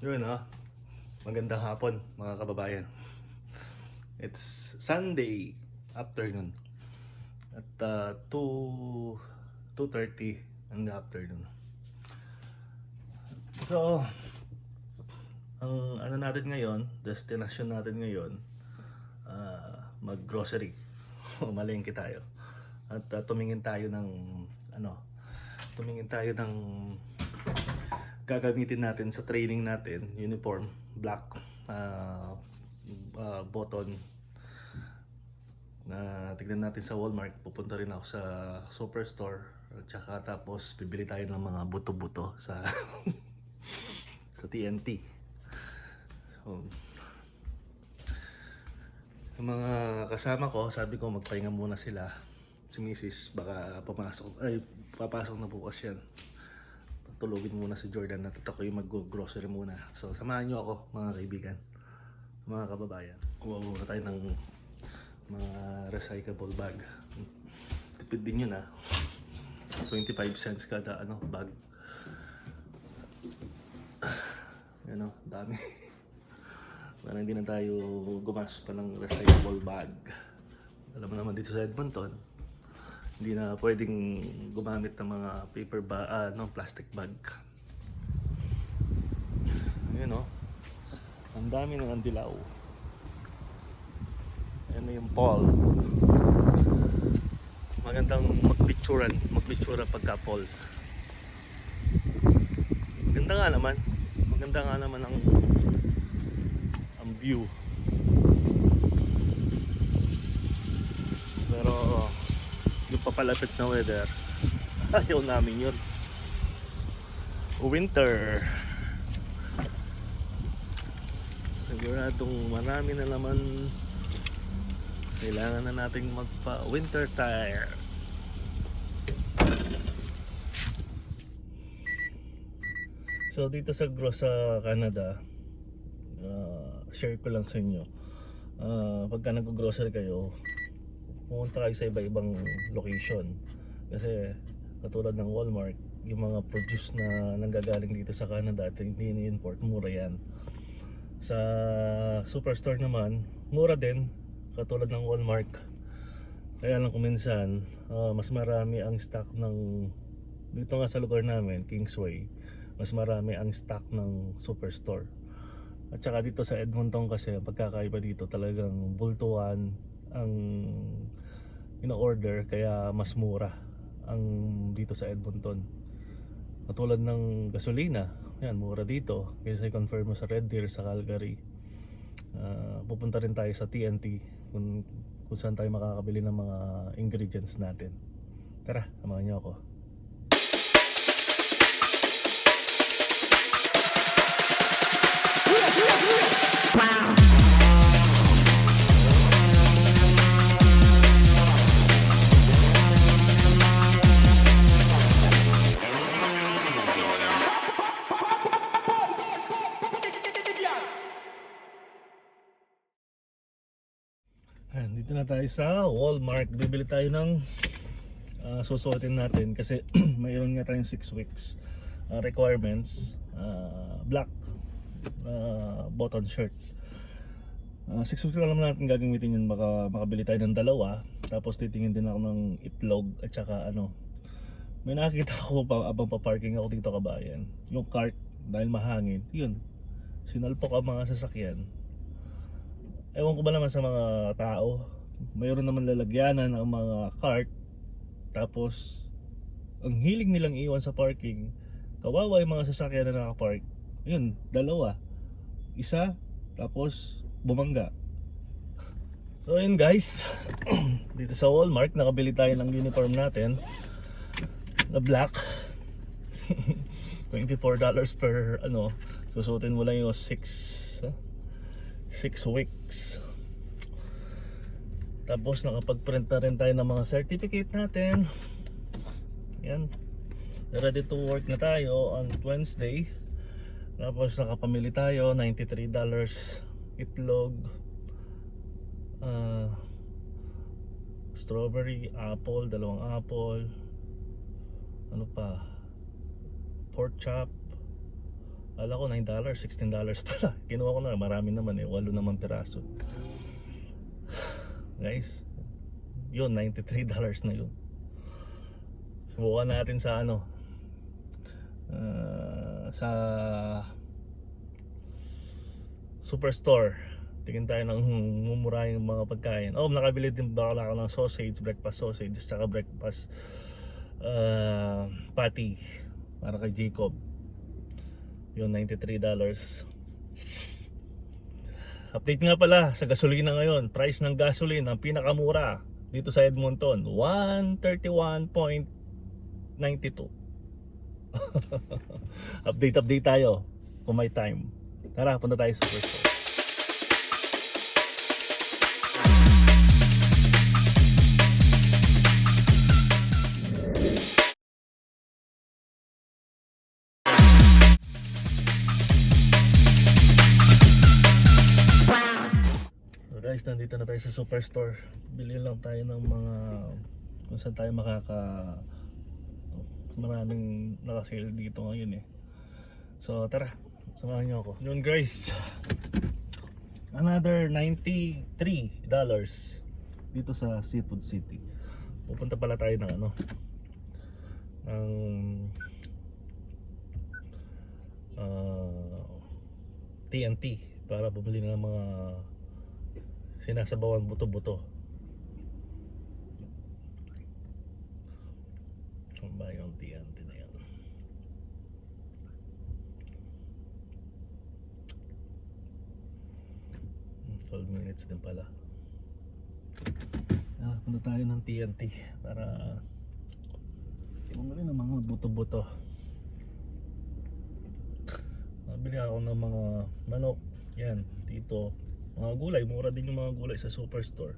Yun magandang hapon mga kababayan. It's Sunday afternoon at 2:30 in the afternoon. So, ang ano natin ngayon, destination natin ngayon, mag-grocery. Malengke tayo. At tumingin tayo ng gagamitin natin sa training natin, uniform, black button na tignan natin sa Walmart. Pupunta rin ako sa Superstore at saka tapos bibili tayo ng mga buto-buto sa sa TNT. So, yung mga kasama ko, sabi ko magpahinga muna sila. Si Mrs. baka papasok na bukas yan. Tulugin muna si Jordan at ako yung mag-grocery muna. So samahan nyo ako mga kaibigan, mga kababayan. Kuha muna tayo ng mga recyclable bag. Tipid din yun 25 cents kada bag. Dami. Para hindi na tayo gumas pa ng recyclable bag. Alam mo naman dito sa Edmonton, hindi na pwedeng gumamit ng mga paper bag, plastic bag. Ayun ang dami ng andilaw. Ayan na yung Paul. Magandang magpicturan pagka Paul. Maganda nga naman ang view. Pero yung papalapit na weather, ayaw namin yun. Winter. Siguradong marami na naman kailangan na nating magpa winter tire. So dito sa Canada, share ko lang sa inyo, pagka nag-grocery kayo, pumunta kayo sa iba-ibang location. Kasi katulad ng Walmart, yung mga produce na nanggagaling dito sa Canada at hindi ni-import, mura yan. Sa Superstore naman, mura din, katulad ng Walmart. Kaya lang kung minsan, mas marami ang stock ng, dito nga sa lugar namin, Kingsway, mas marami ang stock ng Superstore. At saka dito sa Edmonton kasi, pagkakaiba dito, talagang bultuan ang ino-order, kaya mas mura ang dito sa Edmonton. Katulad ng gasolina, yan, mura dito. Kasi confirm mo sa Red Deer, sa Calgary. Pupunta rin tayo sa TNT kung saan tayo makakabili ng mga ingredients natin. Tara, samahan niyo ako. Dito na tayo sa Walmart. Bibili tayo ng susuotin natin kasi mayroon nga tayong 6 weeks requirements. Black button shirt. 6 weeks na naman natin gagamitin yun. Makabili tayo ng dalawa. Tapos titingin din ako ng itlog at saka may nakakita ako abang pa-parking ako dito, kabayan. Yung cart, dahil mahangin, yun, sinalpok ang mga sasakyan. Ewan ko ba naman sa mga tao, mayroon naman lalagyanan ang mga cart, tapos ang hilig nilang iwan sa parking. Kawawa yung mga sasakyan na nakapark. Yun, dalawa, isa, tapos bumangga. So yun guys, dito sa Walmart nakabili tayo ng uniform natin na black. $24 per susutin mo lang yung 6 weeks. Tapos nakapag-print na rin tayo ng mga certificate natin. Yan, ready to work na tayo on Wednesday. Tapos nakapamili tayo $93 itlog, strawberry, apple, 2 apple, ano pa, pork chop, Kala ko $9, $16 pala. Kinuha ko na, marami naman eh, 8 naman piraso. Guys, yun, $93 na yun. Subukan natin sa ano, sa Superstore. Tingin tayo ng mumurahing mga pagkain. Oh, nakabili din ba ako ng sausage, breakfast sausage, tsaka breakfast patty para kay Jacob. Yun, $93. Update nga pala sa gasolina ngayon. Price ng gasoline ang pinakamura dito sa Edmonton, 131.92. Update tayo kung may time. Tara, punta tayo sa Superstore. Guys, nandito na tayo sa Superstore. Bili lang tayo ng mga kung saan tayo maraming nakasale dito ngayon eh. So tara, samahan niyo ako. Yun guys, another $93 dito sa Seafood City. Pupunta pala tayo ng ano, ng TNT para bumili ng mga sinasabawan buto-buto. Saan ba yung TNT na yan? Hmm, 12 minutes din pala. Punta tayo ng TNT para bumili ng mga buto-buto. Nabili ako ng mga manok. Yan, dito. Mga gulay, mura din yung mga gulay sa Superstore.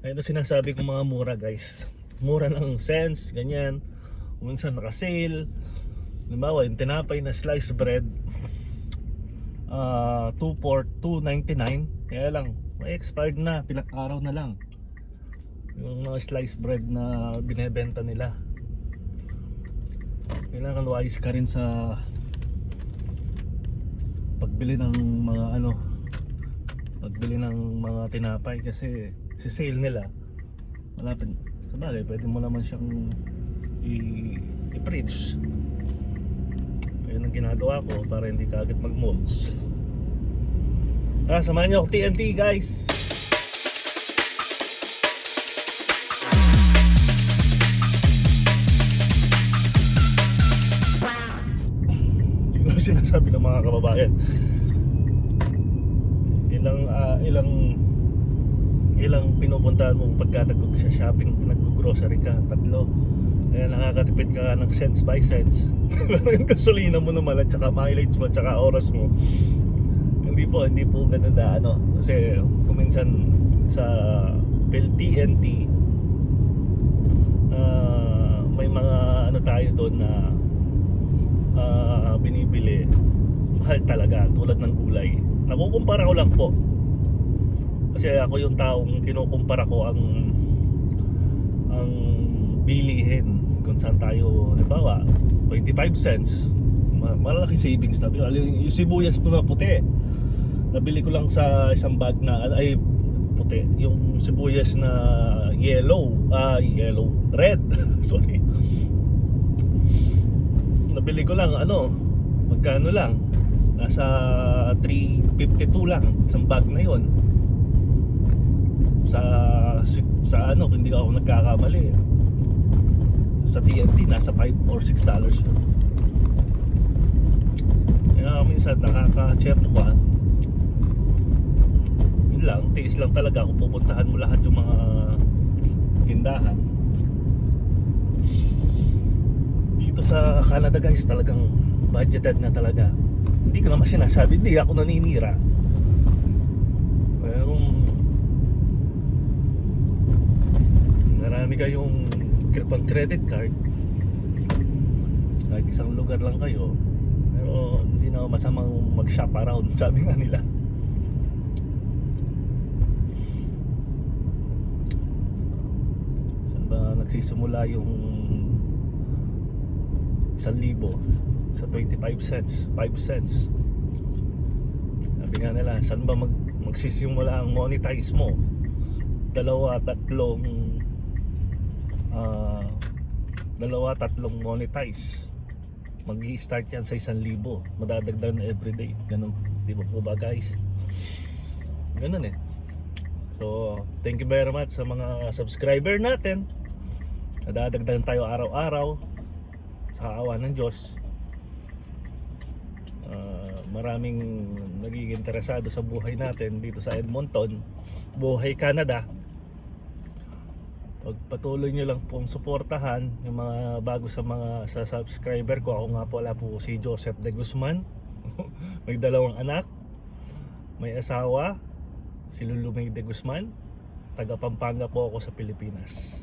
Ayun na sinasabi ko, mga mura guys. Mura ng cents, ganyan. Minsan naka-sale. Halimbawa, yung tinapay na sliced bread, $2.99. Kaya lang, may expired na, pilang araw na lang yung mga sliced bread na binebenta nila. Kailangan wise ka rin sa pagbili ng mga ano, pagbili ng mga tinapay kasi si sale nila malapit. Sabagay, pwede mo naman siyang i-fridge. Ayun ang ginagawa ko para hindi ka agad mag-molds. Samahan niyo ako TNT guys. Sinasabi ng mga kababayan, ilang pinupuntahan mo pagka sa shopping, nag-grocery ka, 3. Kaya nakakatipid ka ng cents by cents. Pero yung gasolina mo naman at saka mileage mo at saka oras mo, hindi po ganun na ano. Kasi kuminsan sa TNT, may mga ano tayo doon na binibili mahal talaga, tulad ng gulay. Nakukumpara ko lang po kasi ako yung taong kinukumpara ko ang bilihin kung saan tayo, halimbawa 25 cents, malaki savings na. Yung sibuyas po na puti, nabili ko lang sa isang bag na ay puti, yung sibuyas na red sorry, nabili ko lang ano, magkano lang, nasa $3.52 lang isang bag na yon. Sa ano, hindi ako nagkakamali, sa TNT nasa $5 or $6 yun. Kaya minsan nakaka-cherno ka. Yun lang, tiis lang talaga kung pupuntahan mo lahat yung mga tindahan. Dito sa Canada guys, talagang budgeted na talaga. Hindi ko naman sinasabi, hindi ako naninira. Pero marami kayong pang credit card, kahit isang lugar lang kayo, pero hindi na masamang mag-shop around, sabi nga nila. Saan ba nagsisimula yung 1,000 sa 25 cents, 5 cents. Sabi nga nila, saan ba magsisimula ang monetize mo? Dalawa, tatlong monetize. Mag-i-start yan sa 1,000, madadagdag na everyday. Ganun, di ba po ba guys? Ganun eh. So thank you very much sa mga subscriber natin. Nadadagdagan tayo araw-araw sa awa ng Diyos. Maraming nagiging interesado sa buhay natin dito sa Edmonton, buhay Canada. Pagpatuloy nyo lang pong suportahan yung mga bago sa subscriber ko. Ako nga pala po si Joseph De Guzman. May 2 anak, may asawa, si Lulumay De Guzman. Taga Pampanga po ako sa Pilipinas.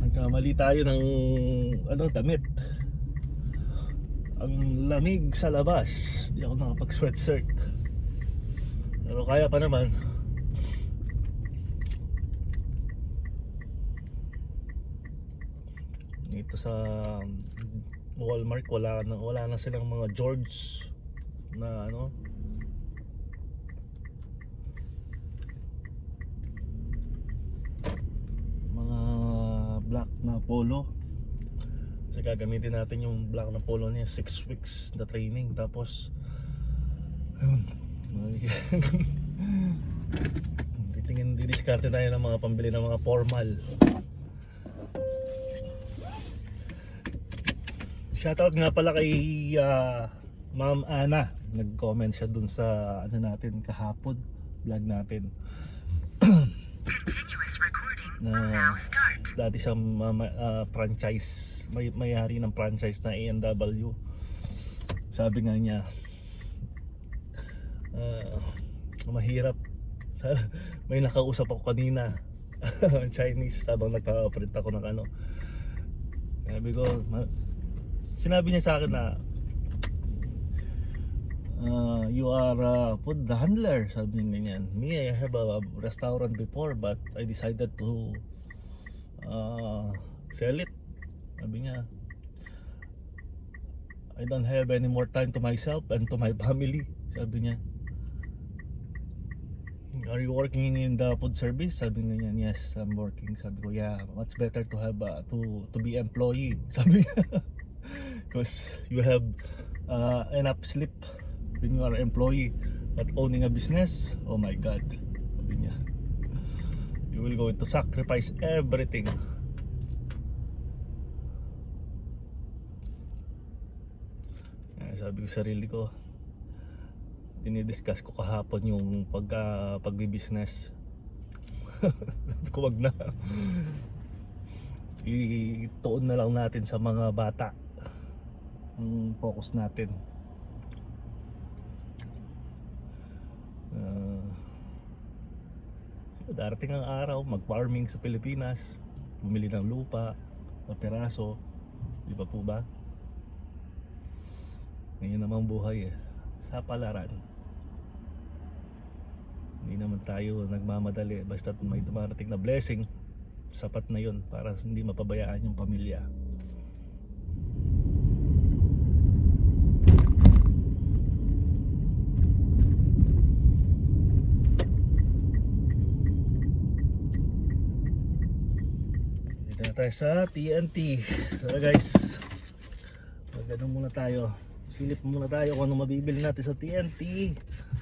Nagkamali tayo ng damit. Ang lamig sa labas, di ako nakapag sweatshirt, pero kaya pa naman. Dito sa Walmart wala na silang mga George na mga black na polo. Kasi gagamitin natin yung black na polo niya, 6 weeks na training. Tapos didiskarte tayo ng mga pambili ng mga formal. Shoutout nga pala kay Ma'am Ana. Nag-comment siya dun sa natin kahapon, vlog natin. Na dati sa franchise, may-ari ng franchise na A&W. Sabi nga niya, mahirap. May nakausap ako kanina Chinese habang nagpa-print ako ng sabi ko, sinabi niya sa akin na you are a food handler, sabi niya ganyan. Me, I have a restaurant before but I decided to sell it. Sabi niya, I don't have any more time to myself and to my family. Sabi niya, are you working in the food service? Sabi niya, yes, I'm working. Sabi ko, yeah, much better to have to be employee. Sabi niya, because you have enough sleep when you are employee, but owning a business, oh my god, sabi niya, you will go to sacrifice everything. Sabi ko sa sarili ko, dinidiscuss ko kahapon yung pagbi-business. Sabi ko, wag na, ituon na lang natin sa mga bata ang focus natin. Darating ang araw, mag-farming sa Pilipinas, bumili ng lupa, mapiraso, di ba po ba? Ngayon naman buhay sa palaran. Hindi naman tayo nagmamadali, basta may dumarating na blessing, sapat na yun para hindi mapabayaan yung pamilya. Dito na tayo sa TNT. So guys, magano muna tayo, silip muna tayo kung ano mabibili natin sa TNT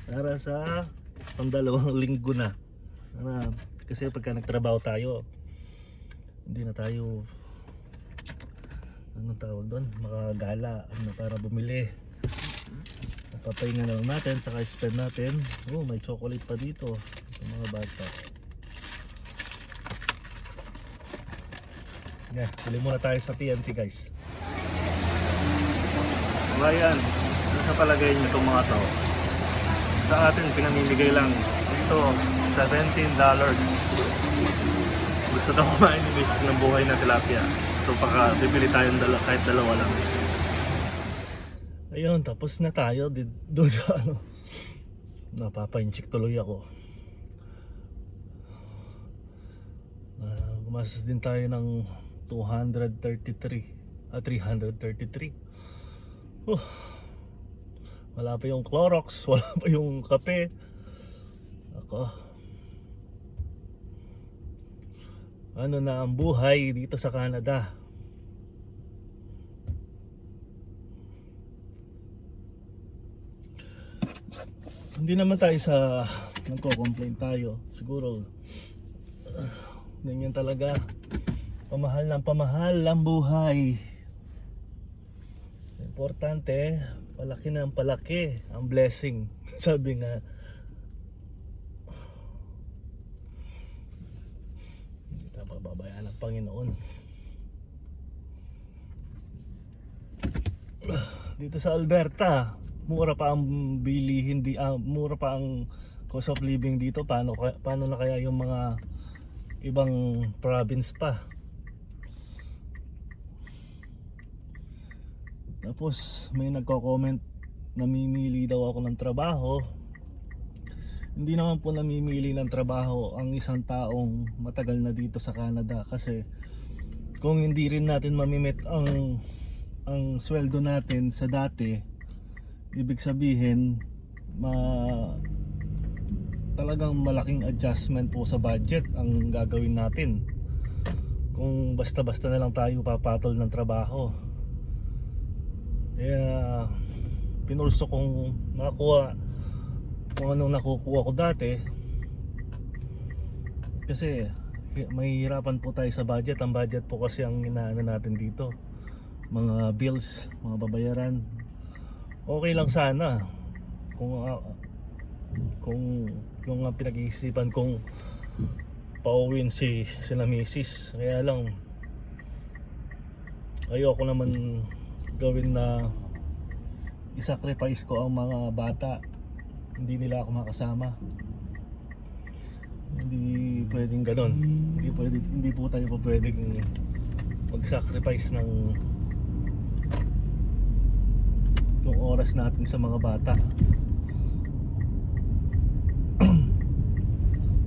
para sa pang-2 linggo na. Kasi pagka nagtrabaho tayo, hindi na tayo anong tawag doon, makagala para bumili. Papahinga na lang natin, saka spend natin. Oh, may chocolate pa dito sa mga bata. Yeah, bili muna tayo sa TNT guys. So ayan, ano sa palagay nyo itong mga to? Sa atin pinamimigay lang. Ito dito, $17. Gusto daw kumain ni Mitch ng buhay na tilapia. So baka bibili tayong kahit dalawa lang. Ayun, tapos na tayo doon sa ano. Napapainchik tuloy ako. Gumastos din tayo ng 333. Wala pa yung Clorox, wala pa yung kape. Ako. Ano na ang buhay dito sa Canada? Hindi naman tayo sa nagko-complain tayo. Siguro ganyan talaga. Pamahal ang buhay. Importante, palaki na ang palaki ang blessing. Sabi nga, hindi tayo pababayaan ng Panginoon. Dito sa Alberta, mura pa ang mura pa ang cost of living dito. Paano na kaya yung mga ibang province pa? Tapos may nagko-comment, namimili daw ako ng trabaho. Hindi naman po namimili ng trabaho ang isang taong matagal na dito sa Canada, kasi kung hindi rin natin mamimit ang sweldo natin sa dati, ibig sabihin talagang malaking adjustment po sa budget ang gagawin natin kung basta-basta na lang tayo papatol ng trabaho. Kaya pinulso kong makakuha kung anong nakukuha ko dati, kasi mahihirapan po tayo sa budget. Ang budget po kasi ang inaano natin dito, mga bills, mga babayaran. Okay lang sana kung yung pinag-iisipan kong pauwiin sila misis. Kaya lang ayoko naman gawin na isacrifice ko ang mga bata, hindi nila ako makasama. Hindi pwedeng ganon. Hindi po tayo pwedeng mag-sacrifice ng yung oras natin sa mga bata.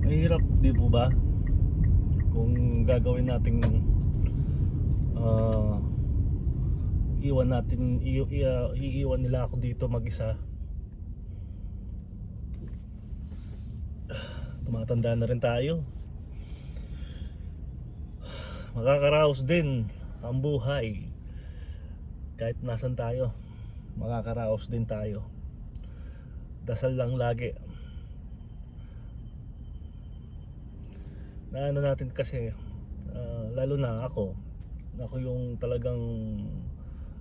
Mahirap, di po ba? Kung gagawin nating iiwan nila ako dito mag-isa. Tumatanda na rin tayo. Makakaraos din ang buhay. Kahit nasan tayo, makakaraos din tayo. Dasal lang lagi. Na ano natin kasi, lalo na ako yung talagang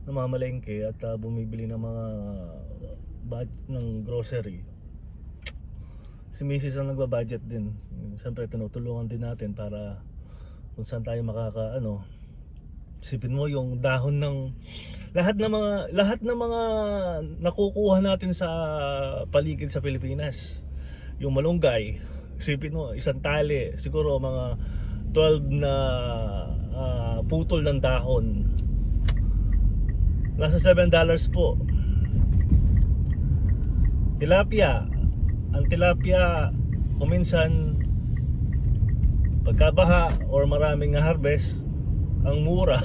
namamalengke at bumibili ng mga ng grocery. Si Mrs. ang nagbabudget din. Siyempre tinutulungan din natin para kung saan tayo isipin mo yung dahon ng lahat ng mga nakukuha natin sa paligid sa Pilipinas. Yung malunggay, isipin mo isang tali, siguro mga 12 na putol ng dahon. Nasa $7 po. Tilapia. Ang tilapia kuminsan pagkabaha or maraming harvest, ang mura.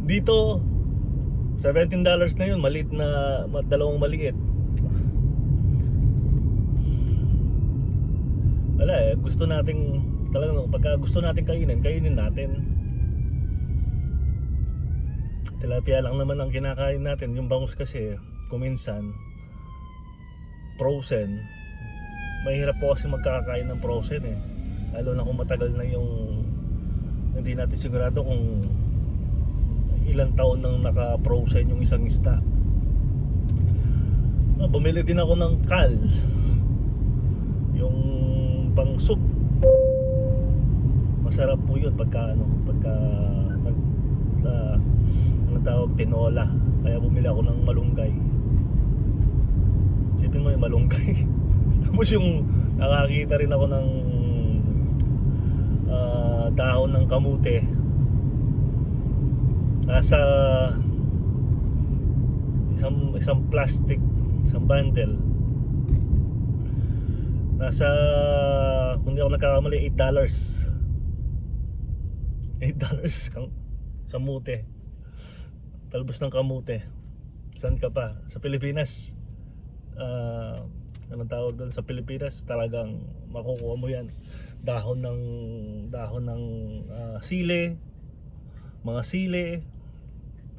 Dito $17 na yun, maliit na dalawang maliit. Wala gusto nating talagang pagka gusto nating kainin natin. Tilapia lang naman ang kinakain natin. Yung bangus kasi kuminsan frozen. Mahirap po kasi magkakain ng frozen lalo na kung matagal na yung hindi natin sigurado kung ilang taon nang naka-frozen yung isang isda. Bumili din ako ng kal, yung pang soup. Masarap po yun pagka tawag tinola. Kaya bumili ako ng malunggay. Isipin mo yung malunggay Tapos yung nakakita rin ako ng dahon ng kamute. Nasa isang plastic, isang bundle. Nasa, kung di ako nagkakamali, $8. $8 kamute. Talbos ng kamute. Saan ka pa? Sa Pilipinas. Anong tawag doon? Sa Pilipinas talagang makukuha mo yan. Dahon ng sili, mga sili.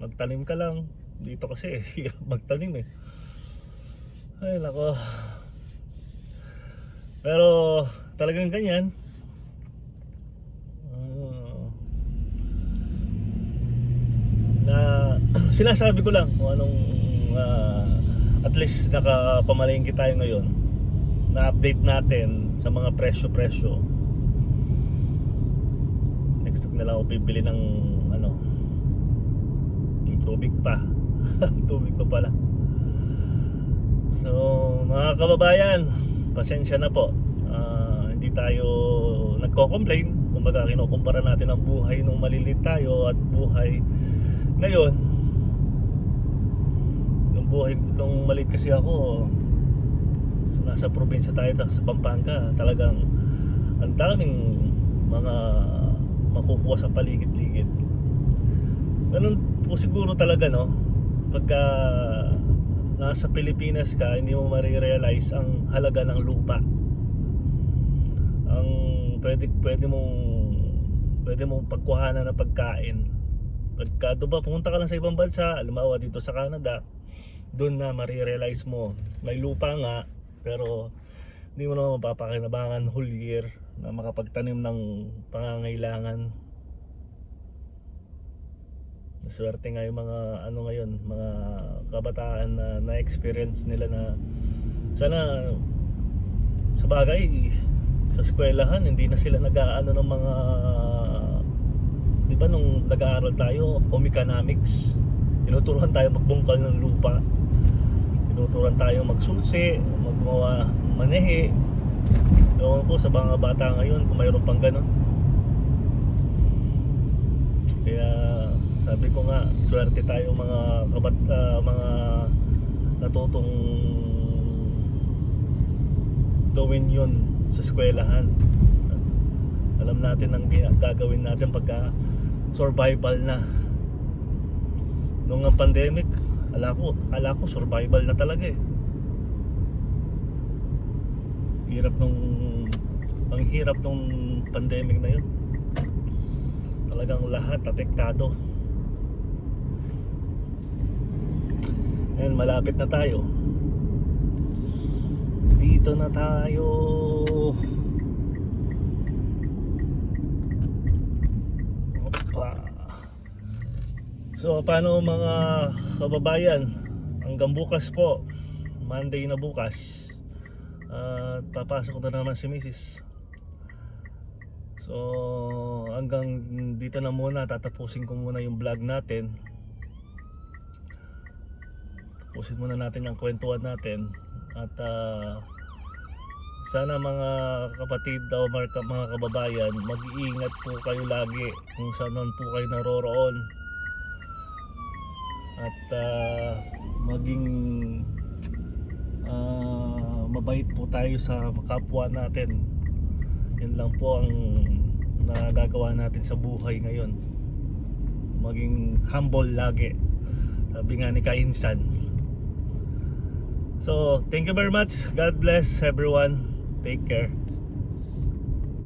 Magtanim ka lang. Dito kasi hirap magtanim eh. Ay nako. Pero talagang ganyan. Na sinasabi ko lang kung anong at least nakapamalengke tayo ngayon. Na-update natin sa mga presyo. Next week na lang ako bibili ng tubig pa. Tubig pa pala. So mga kababayan, pasensya na po. Hindi tayo nagko-complain. Kumbaga kinukumpara natin ang buhay nung malilit tayo at buhay ngayon. Yung buhay nung maliit kasi ako, nasa probinsya tayo sa Pampanga, talagang ang daming mga makukuha sa paligid-ligid. Ganun po siguro talaga, no? Pagka nasa Pilipinas ka, hindi mo marirealize ang halaga ng lupa. Ang pwede mong pagkuhanan ng pagkain. Pagka pumunta ka lang sa ibang bansa, halimbawa dito sa Canada, doon na marirealize mo may lupa nga, pero hindi mo na mapapakinabangan whole year na makapagtanim ng pangangailangan. Swerte nga yung mga ngayon, mga kabataan na na-experience nila na sana sa bagay sa eskwelahan hindi na sila nag-aano ng mga, di ba nung nag-aaral tayo home economics, tinuturuan tayo magbungkal ng lupa, tinuturuan tayo magsulsi, manehe. Ewan ko sa mga bata ngayon kung mayroon pang ganun. Kaya sabi ko nga, swerte tayo mga mga natutong gawin yun sa eskwelahan. Alam natin ang gagawin natin pagka survival na. Nung pandemic, akala ko survival na talaga eh. Ang hirap nung pandemic na yun. Talagang lahat apektado. And malapit na tayo. Dito na tayo. Opa. So paano mga kababayan? Hanggang bukas po, Monday na bukas, papasok na naman si Mrs. So hanggang dito na muna, tatapusin ko muna yung vlog natin. Tapusin muna natin yung kwentuhan natin. At sana mga kapatid o mga kababayan, mag-iingat po kayo lagi kung saan man po kayo naroroon. At maging mabait po tayo sa kapwa natin. Yan lang po ang nagagawa natin sa buhay ngayon. Maging humble lagi, sabi nga ni Kainsan. So thank you very much. God bless everyone. Take care.